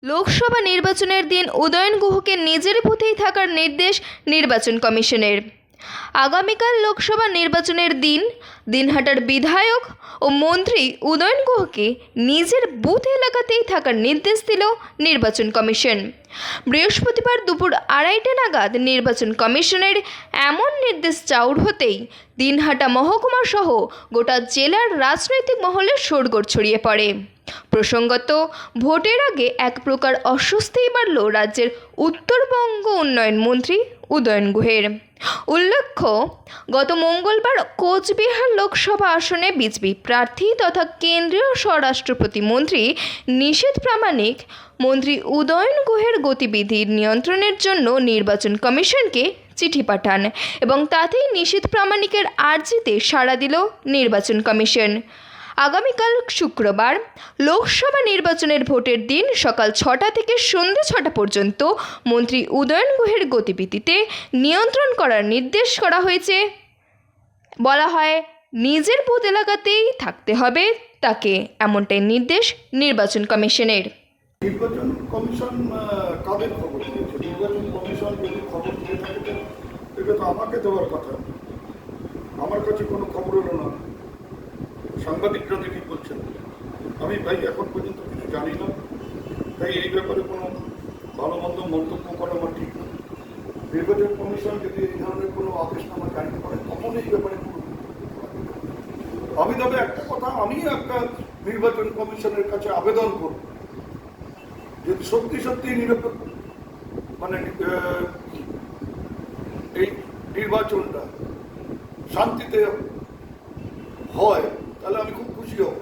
লোকসভা নির্বাচনের দিন উদয়ন গুহকে নিজের বুথেই থাকার নির্দেশ নির্বাচন কমিশনের। আগামীকাল লোকসভা নির্বাচনের দিন দিনহাটার বিধায়ক ও মন্ত্রী উদয়ন গুহকে নিজের বুথ এলাকাতেই থাকার নির্দেশ দিল নির্বাচন কমিশন। বৃহস্পতিবার দুপুর 2:30 নাগাদ নির্বাচন কমিশনের এমন নির্দেশ চাউর হতেই দিনহাটা মহকুমা সহ গোটা জেলার রাজনৈতিক মহলে শোরগোল ছড়িয়ে পড়ে। প্রসঙ্গত, ভোটের আগে এক প্রকার অস্বস্তিই বাড়ল রাজ্যের উত্তরবঙ্গ উন্নয়ন মন্ত্রী উদয়ন গুহের। উল্লেখ্য, গত মঙ্গলবার কোচবিহার লোকসভা আসনে বিজেপি প্রার্থী তথা কেন্দ্রীয় স্বরাষ্ট্র প্রতিমন্ত্রী নিশীথ প্রামাণিক মন্ত্রী উদয়ন গুহের গতিবিধির নিয়ন্ত্রণের জন্য নির্বাচন কমিশনকে চিঠি পাঠান এবং তাতেই নিশীথ প্রামাণিকের আর্জিতে সাড়া দিল নির্বাচন কমিশন। আগামীকাল শুক্রবার লোকসভা নির্বাচনের ভোটের দিন সকাল 6টা থেকে সন্ধ্যে 6টা পর্যন্ত মন্ত্রী উদয়ন গুহের গতিবিধিতে নিয়ন্ত্রণ করার নির্দেশ করা হয়েছে। বলা হয়, নিজের বুথ এলাকাতেই থাকতে হবে তাকে, এমনটাই নির্দেশ নির্বাচন কমিশনের। নির্বাচন কমিশন কাদের খবর দিয়েছে? নির্বাচন কমিশন যদি খবর দিয়ে থাকে এটা তো আমাকে দেওয়ার কথা। আমার কাছে কোনো খবর এলো না। সাংবাদিকরা দেখি বলছেন, আমি ভাই এখন পর্যন্ত কিছু জানি না, তাই এই ব্যাপারে কোনো ভালো মন্দ মন্তব্য করা আমার ঠিক না। নির্বাচন কমিশন যদি এই ধরনের কোনো আদেশনামা জারি করে তখন এই ব্যাপারে আমি তবে একটা কথা, আমি একটা নির্বাচন কমিশনের কাছে আবেদন করব, যদি সত্যি সত্যি নিরপেক্ষ মানে এই নির্বাচনটা শান্তিতে হয় তাহলে আমি খুব খুশি হব।